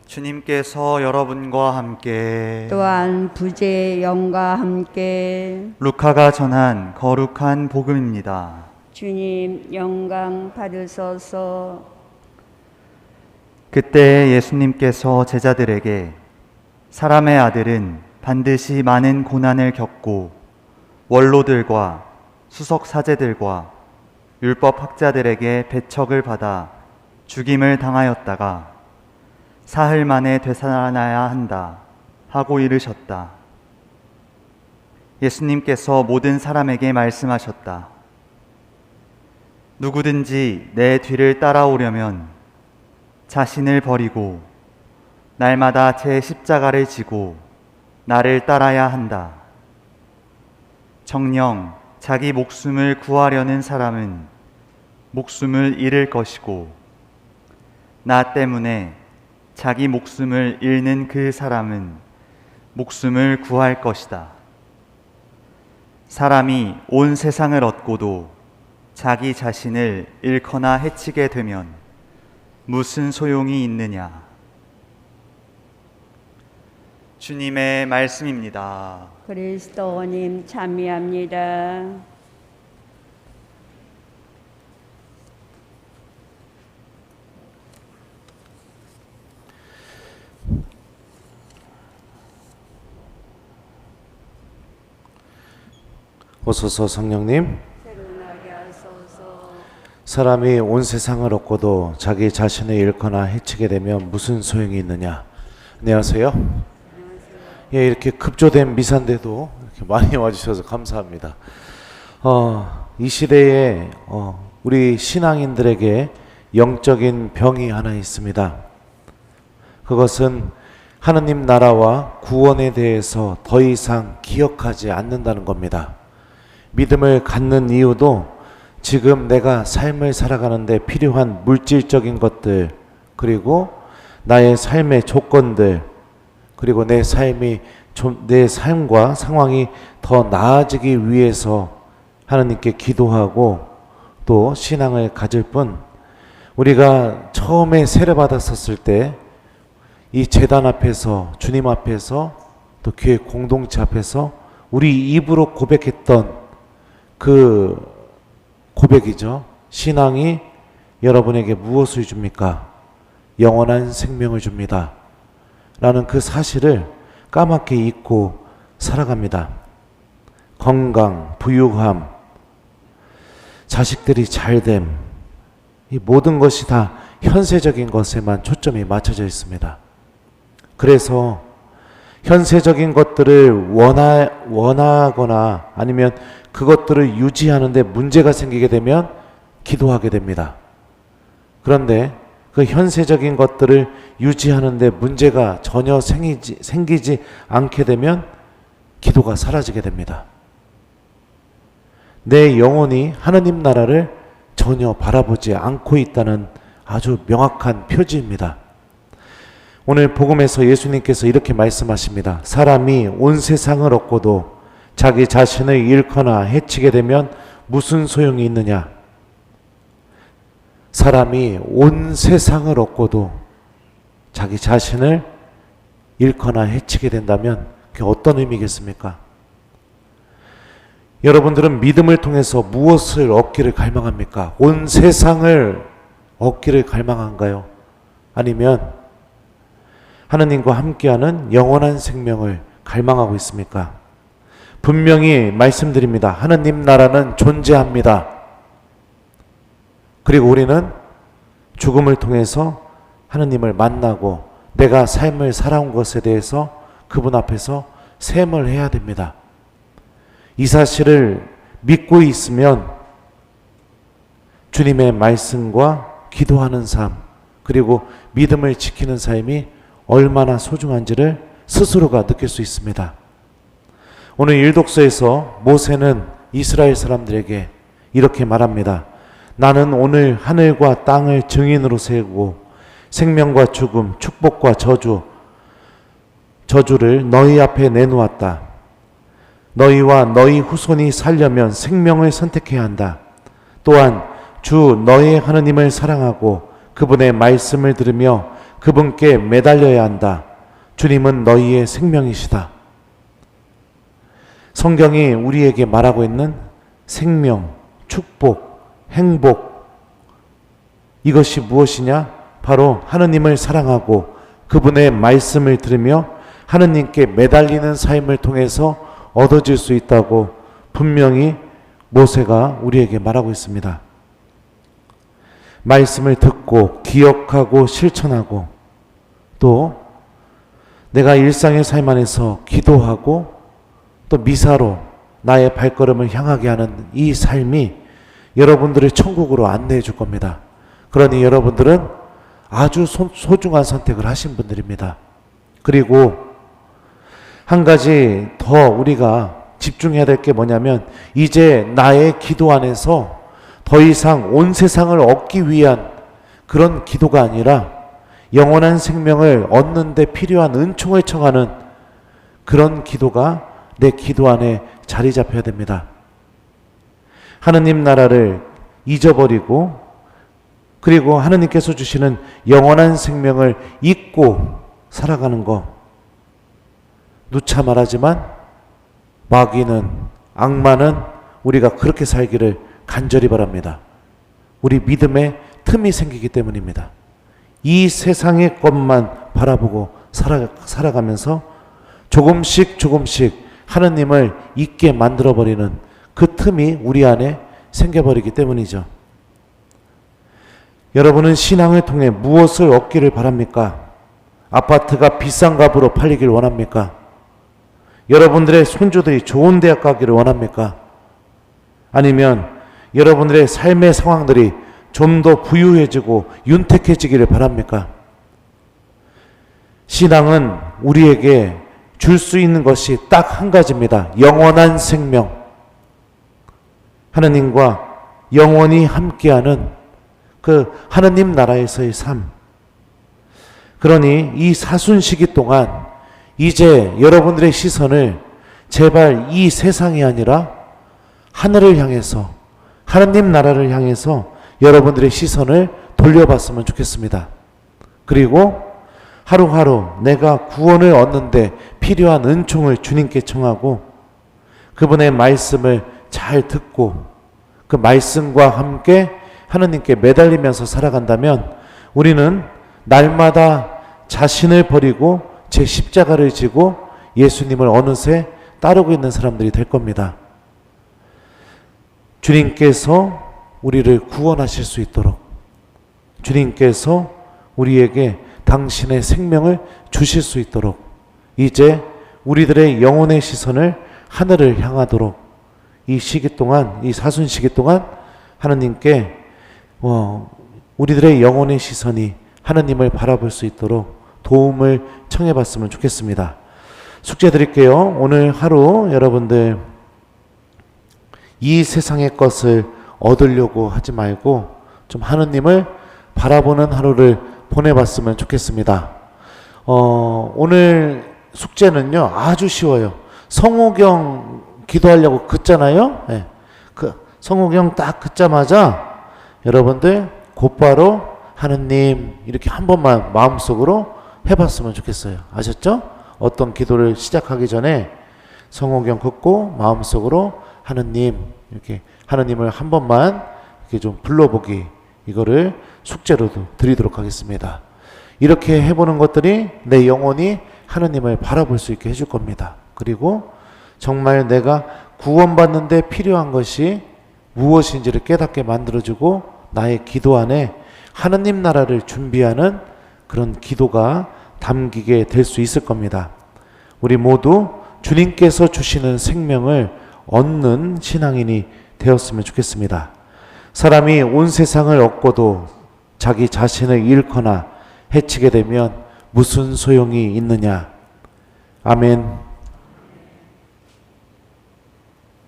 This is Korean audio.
주님께서 여러분과 함께 또한 부재의 영과 함께 루카가 전한 거룩한 복음입니다. 주님 영광 받으소서. 그때 예수님께서 제자들에게 사람의 아들은 반드시 많은 고난을 겪고 원로들과 수석 사제들과 율법 학자들에게 배척을 받아 죽임을 당하였다가 사흘 만에 되살아나야 한다 하고 이르셨다. 예수님께서 모든 사람에게 말씀하셨다. 누구든지 내 뒤를 따라오려면 자신을 버리고 날마다 제 십자가를 지고 나를 따라야 한다. 정녕 자기 목숨을 구하려는 사람은 목숨을 잃을 것이고 나 때문에 자기 목숨을 잃는 그 사람은 목숨을 구할 것이다. 사람이 온 세상을 얻고도 자기 자신을 잃거나 해치게 되면 무슨 소용이 있느냐. 주님의 말씀입니다. 그리스도님 참여합니다. 오소서 성령님, 사람이 온 세상을 얻고도 자기 자신을 잃거나 해치게 되면 무슨 소용이 있느냐. 안녕하세요. 예, 이렇게 급조된 미사인데도 이렇게 많이 와주셔서 감사합니다. 이 시대에 우리 신앙인들에게 영적인 병이 하나 있습니다. 그것은 하느님 나라와 구원에 대해서 더 이상 기억하지 않는다는 겁니다. 믿음을 갖는 이유도 지금 내가 삶을 살아가는데 필요한 물질적인 것들, 그리고 나의 삶의 조건들, 그리고 내 삶과 상황이 더 나아지기 위해서 하나님께 기도하고 또 신앙을 가질 뿐, 우리가 처음에 세례받았었을 때 이 제단 앞에서, 주님 앞에서, 또 교회 공동체 앞에서 우리 입으로 고백했던 그 고백이죠. 신앙이 여러분에게 무엇을 줍니까? 영원한 생명을 줍니다. 라는 그 사실을 까맣게 잊고 살아갑니다. 건강, 부유함, 자식들이 잘됨, 이 모든 것이 다 현세적인 것에만 초점이 맞춰져 있습니다. 그래서 현세적인 것들을 원하거나 아니면 그것들을 유지하는데 문제가 생기게 되면 기도하게 됩니다. 그런데 그 현세적인 것들을 유지하는데 문제가 전혀 생기지 않게 되면 기도가 사라지게 됩니다. 내 영혼이 하느님 나라를 전혀 바라보지 않고 있다는 아주 명확한 표지입니다. 오늘 복음에서 예수님께서 이렇게 말씀하십니다. 사람이 온 세상을 얻고도 자기 자신을 잃거나 해치게 되면 무슨 소용이 있느냐. 사람이 온 세상을 얻고도 자기 자신을 잃거나 해치게 된다면 그게 어떤 의미겠습니까? 여러분들은 믿음을 통해서 무엇을 얻기를 갈망합니까? 온 세상을 얻기를 갈망한가요? 아니면 하느님과 함께하는 영원한 생명을 갈망하고 있습니까? 분명히 말씀드립니다. 하느님 나라는 존재합니다. 그리고 우리는 죽음을 통해서 하느님을 만나고 내가 삶을 살아온 것에 대해서 그분 앞에서 셈을 해야 됩니다. 이 사실을 믿고 있으면 주님의 말씀과 기도하는 삶, 그리고 믿음을 지키는 삶이 얼마나 소중한지를 스스로가 느낄 수 있습니다. 오늘 일독서에서 모세는 이스라엘 사람들에게 이렇게 말합니다. 나는 오늘 하늘과 땅을 증인으로 세우고 생명과 죽음, 축복과 저주를 너희 앞에 내놓았다. 너희와 너희 후손이 살려면 생명을 선택해야 한다. 또한 주 너의 하느님을 사랑하고 그분의 말씀을 들으며 그분께 매달려야 한다. 주님은 너희의 생명이시다. 성경이 우리에게 말하고 있는 생명, 축복, 행복, 이것이 무엇이냐? 바로 하느님을 사랑하고 그분의 말씀을 들으며 하느님께 매달리는 삶을 통해서 얻어질 수 있다고 분명히 모세가 우리에게 말하고 있습니다. 말씀을 듣고 기억하고 실천하고 또 내가 일상의 삶 안에서 기도하고 또 미사로 나의 발걸음을 향하게 하는 이 삶이 여러분들을 천국으로 안내해 줄 겁니다. 그러니 여러분들은 아주 소중한 선택을 하신 분들입니다. 그리고 한 가지 더 우리가 집중해야 될 게 뭐냐면 이제 나의 기도 안에서 더 이상 온 세상을 얻기 위한 그런 기도가 아니라 영원한 생명을 얻는 데 필요한 은총을 청하는 그런 기도가 내 기도 안에 자리 잡혀야 됩니다. 하느님 나라를 잊어버리고 그리고 하느님께서 주시는 영원한 생명을 잊고 살아가는 것, 누차 말하지만 마귀는, 악마는 우리가 그렇게 살기를 간절히 바랍니다. 우리 믿음에 틈이 생기기 때문입니다. 이 세상의 것만 바라보고 살아가면서 조금씩 하느님을 잊게 만들어버리는 그 틈이 우리 안에 생겨버리기 때문이죠. 여러분은 신앙을 통해 무엇을 얻기를 바랍니까? 아파트가 비싼 값으로 팔리길 원합니까? 여러분들의 손주들이 좋은 대학 가기를 원합니까? 아니면 여러분들의 삶의 상황들이 좀 더 부유해지고 윤택해지기를 바랍니까? 신앙은 우리에게 줄 수 있는 것이 딱 한 가지입니다. 영원한 생명. 하느님과 영원히 함께하는 그 하느님 나라에서의 삶. 그러니 이 사순 시기 동안 이제 여러분들의 시선을 제발 이 세상이 아니라 하늘을 향해서 하느님 나라를 향해서 여러분들의 시선을 돌려봤으면 좋겠습니다. 그리고 하루하루 내가 구원을 얻는데 필요한 은총을 주님께 청하고 그분의 말씀을 잘 듣고 그 말씀과 함께 하느님께 매달리면서 살아간다면 우리는 날마다 자신을 버리고 제 십자가를 지고 예수님을 어느새 따르고 있는 사람들이 될 겁니다. 주님께서 우리를 구원하실 수 있도록 주님께서 우리에게 당신의 생명을 주실 수 있도록 이제 우리들의 영혼의 시선을 하늘을 향하도록 이 시기 동안, 이 사순 시기 동안 하느님께 우리들의 영혼의 시선이 하느님을 바라볼 수 있도록 도움을 청해봤으면 좋겠습니다. 숙제 드릴게요. 오늘 하루 여러분들 이 세상의 것을 얻으려고 하지 말고 좀 하느님을 바라보는 하루를 보내봤으면 좋겠습니다. 오늘 숙제는요 아주 쉬워요. 성호경 기도하려고 긋잖아요. 네. 그 성호경 딱 긋자마자 여러분들 곧바로 하느님 이렇게 한 번만 마음속으로 해봤으면 좋겠어요. 아셨죠? 어떤 기도를 시작하기 전에 성호경 긋고 마음속으로 하느님 이렇게 하느님을 한 번만 이렇게 좀 불러보기 이거를 숙제로도 드리도록 하겠습니다. 이렇게 해보는 것들이 내 영혼이 하느님을 바라볼 수 있게 해줄 겁니다. 그리고 정말 내가 구원받는 데 필요한 것이 무엇인지를 깨닫게 만들어주고 나의 기도 안에 하느님 나라를 준비하는 그런 기도가 담기게 될 수 있을 겁니다. 우리 모두 주님께서 주시는 생명을 얻는 신앙인이 되었으면 좋겠습니다. 사람이 온 세상을 얻고도 자기 자신을 잃거나 해치게 되면 무슨 소용이 있느냐. 아멘.